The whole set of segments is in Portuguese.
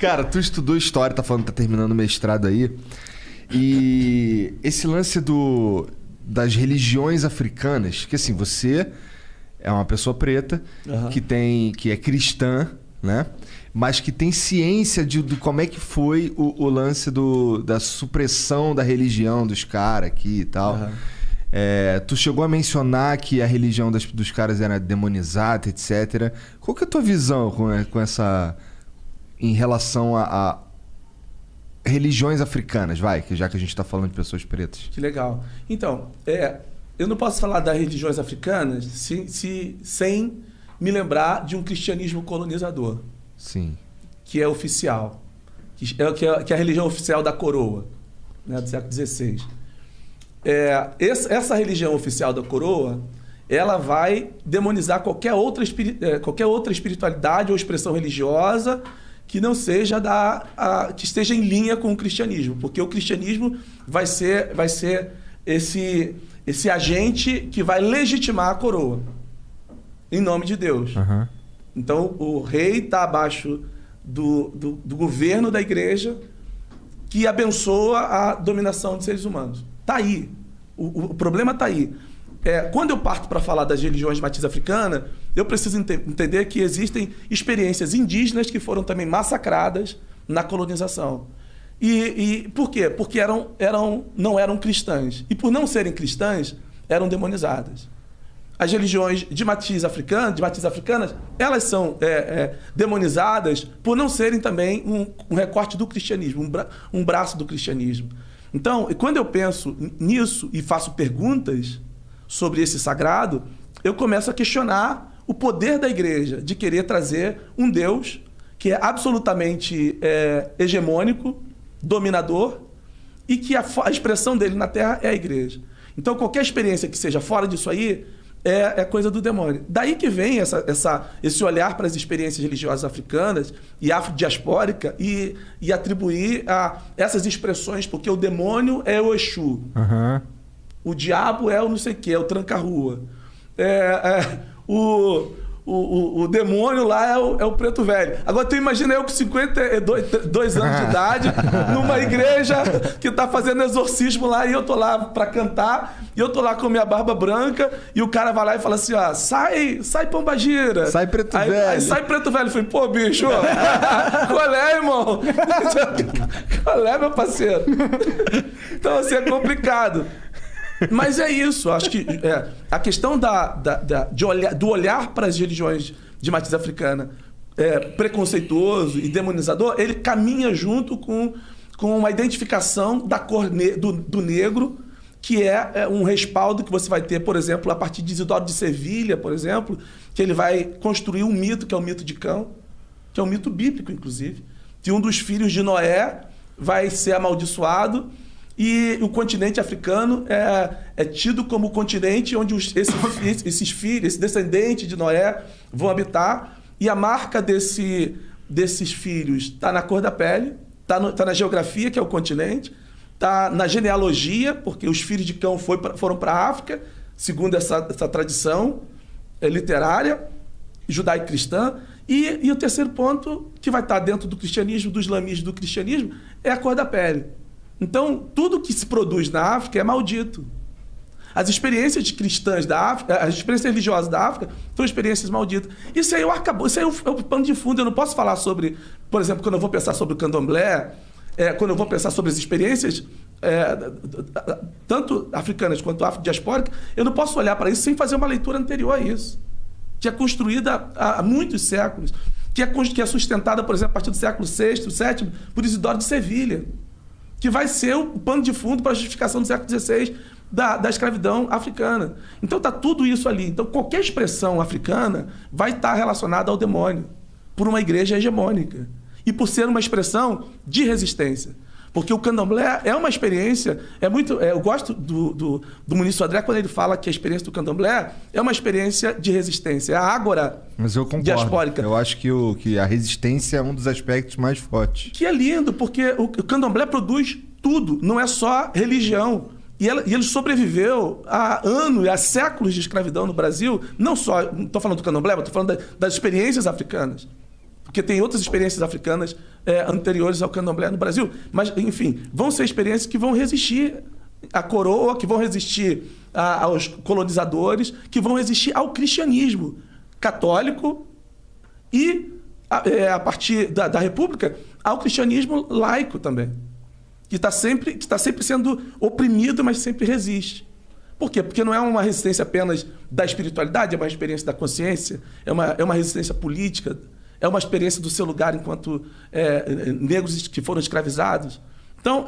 Cara, tu estudou história, tá falando que tá terminando o mestrado aí. E esse lance das religiões africanas, que assim, você é uma pessoa preta, que é cristã, né? Mas que tem ciência de como é que foi o lance da supressão da religião dos caras aqui e tal. Tu chegou a mencionar que a religião dos caras era demonizada, etc. Qual que é a tua visão com essa... em relação a religiões africanas, já que a gente está falando de pessoas pretas? Que legal. Então, eu não posso falar das religiões africanas sem me lembrar de um cristianismo colonizador. Sim. Que é oficial. Que é a religião oficial da coroa, né, do século XVI. Essa religião oficial da coroa, ela vai demonizar qualquer outra espiritualidade ou expressão religiosa que não seja que esteja em linha com o cristianismo, porque o cristianismo vai ser esse agente que vai legitimar a coroa em nome de Deus. Então o rei está abaixo do governo da igreja, que abençoa a dominação de seres humanos. Está aí. O problema está aí. Quando eu parto para falar das religiões de matriz africana, eu preciso entender que existem experiências indígenas que foram também massacradas na colonização. E por quê? Porque não eram cristãs. E por não serem cristãs, eram demonizadas. As religiões de matriz africanas, elas são demonizadas por não serem também um recorte do cristianismo, um braço do cristianismo. Então, quando eu penso nisso e faço perguntas sobre esse sagrado, eu começo a questionar o poder da igreja de querer trazer um Deus que é absolutamente hegemônico, dominador, e que a expressão dele na Terra é a igreja. Então, qualquer experiência que seja fora disso aí é coisa do demônio. Daí que vem esse olhar para as experiências religiosas africanas e afrodiaspórica e atribuir a essas expressões, porque o demônio é o Exu. O diabo é o não sei o que, é o tranca-rua. O demônio lá é o preto velho. Agora tu imagina eu com 52 anos de idade, numa igreja que está fazendo exorcismo lá, e eu tô lá para cantar, e eu tô lá com minha barba branca, e o cara vai lá e fala assim, ó, sai Pombagira. Sai preto velho. Aí sai preto velho. Eu falei, pô, bicho, qual é, irmão? Qual é, meu parceiro? Então, assim, é complicado. Mas é isso, acho que a questão do olhar para as religiões de matriz africana preconceituoso e demonizador, ele caminha junto com uma identificação da cor do negro, que é um respaldo que você vai ter, por exemplo, a partir de Isidoro de Sevilha, por exemplo, que ele vai construir um mito, que é o mito de Cão, que é um mito bíblico, inclusive, que um dos filhos de Noé vai ser amaldiçoado. E o continente africano é tido como o continente onde esses filhos, esse descendente de Noé vão habitar. E a marca desses filhos está na cor da pele, está na geografia, que é o continente, está na genealogia, porque os filhos de Cão foram para a África, segundo essa tradição literária judaico-cristã. E o terceiro ponto, que vai estar dentro do cristianismo, do islamismo, do cristianismo, é a cor da pele. Então, tudo que se produz na África é maldito. As experiências cristãs da África, as experiências religiosas da África, são experiências malditas. Isso aí é o pano de fundo. Eu não posso falar sobre, por exemplo, quando eu vou pensar sobre o candomblé, quando eu vou pensar sobre as experiências tanto africanas quanto afrodiaspóricas, eu não posso olhar para isso sem fazer uma leitura anterior a isso, que é construída há muitos séculos, que é sustentada, por exemplo, a partir do século VI, VII, por Isidoro de Sevilha, que vai ser o pano de fundo para a justificação do século XVI da escravidão africana. Então está tudo isso ali. Então qualquer expressão africana vai estar relacionada ao demônio, por uma igreja hegemônica, e por ser uma expressão de resistência. Porque o candomblé é uma experiência... eu gosto do Muniz Sodré quando ele fala que a experiência do candomblé é uma experiência de resistência. É a ágora diaspórica. Mas eu concordo. Eu acho que a resistência é um dos aspectos mais fortes. Que é lindo, porque o candomblé produz tudo, não é só religião. E ele sobreviveu a anos, a séculos de escravidão no Brasil. Não estou falando do candomblé, mas estou falando das experiências africanas. Porque tem outras experiências africanas anteriores ao candomblé no Brasil. Mas, enfim, vão ser experiências que vão resistir à coroa, que vão resistir aos colonizadores, que vão resistir ao cristianismo católico e, a partir da República, ao cristianismo laico também, que está sempre sendo oprimido, mas sempre resiste. Por quê? Porque não é uma resistência apenas da espiritualidade, é uma experiência da consciência, é uma resistência política, é uma experiência do seu lugar enquanto negros que foram escravizados. Então,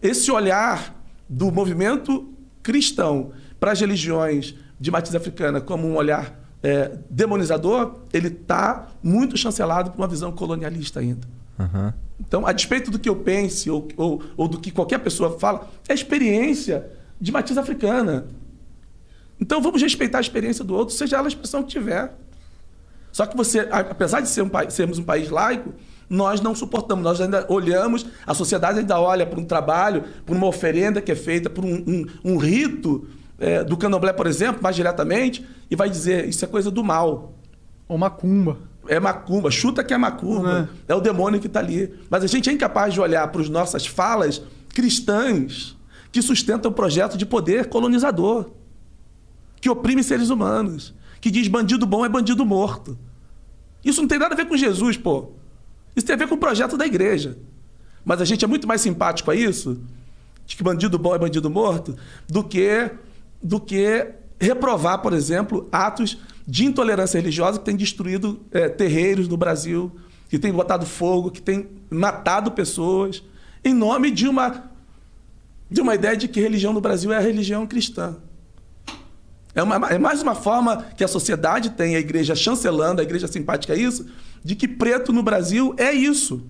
esse olhar do movimento cristão para as religiões de matriz africana como um olhar demonizador, ele está muito chancelado por uma visão colonialista ainda. Uhum. Então, a despeito do que eu pense ou do que qualquer pessoa fala, é experiência de matriz africana. Então, vamos respeitar a experiência do outro, seja ela a expressão que tiver. Só que apesar de sermos um país laico, nós não suportamos, nós ainda olhamos, a sociedade ainda olha para um trabalho, por uma oferenda que é feita, por um rito do candomblé, por exemplo, mais diretamente, e vai dizer, isso é coisa do mal. Ou macumba. É macumba, chuta que é macumba, é o demônio que está ali. Mas a gente é incapaz de olhar para as nossas falas cristãs que sustentam o projeto de poder colonizador, que oprime seres humanos, que diz bandido bom é bandido morto. Isso não tem nada a ver com Jesus, pô. Isso tem a ver com o projeto da igreja. Mas a gente é muito mais simpático a isso, de que bandido bom é bandido morto, do que reprovar, por exemplo, atos de intolerância religiosa que têm destruído terreiros no Brasil, que têm botado fogo, que têm matado pessoas, em nome de uma ideia de que religião no Brasil é a religião cristã. É mais uma forma que a sociedade tem, a igreja chancelando, a igreja simpática a isso, de que preto no Brasil é isso.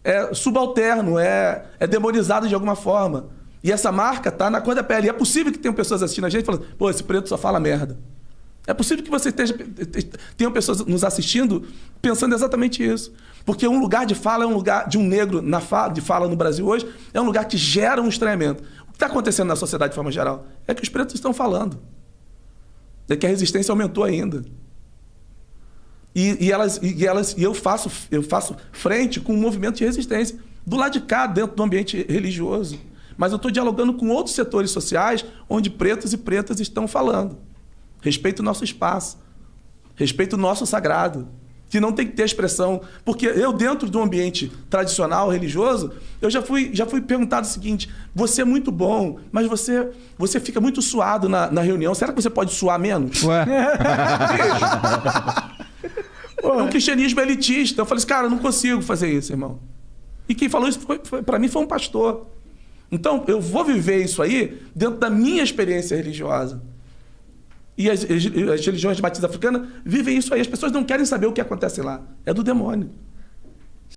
É subalterno, é demonizado de alguma forma. E essa marca está na cor da pele. E é possível que tenham pessoas assistindo a gente falando, pô, esse preto só fala merda. É possível que você tenham pessoas nos assistindo pensando exatamente isso. Porque um lugar de fala é um lugar de um negro de fala no Brasil hoje, é um lugar que gera um estranhamento. O que está acontecendo na sociedade de forma geral é que os pretos estão falando. É que a resistência aumentou ainda. E eu faço frente com um movimento de resistência do lado de cá, dentro do ambiente religioso. Mas eu estou dialogando com outros setores sociais onde pretos e pretas estão falando. Respeito o nosso espaço. Respeito o nosso sagrado. Que não tem que ter expressão. Porque eu, dentro de um ambiente tradicional, religioso, eu já fui perguntado o seguinte, você é muito bom, mas você fica muito suado na reunião. Será que você pode suar menos? Ué? O cristianismo é elitista. Eu falei assim, cara, eu não consigo fazer isso, irmão. E quem falou isso para mim foi um pastor. Então, eu vou viver isso aí dentro da minha experiência religiosa. E as religiões de matriz africana vivem isso aí. As pessoas não querem saber o que acontece lá. É do demônio.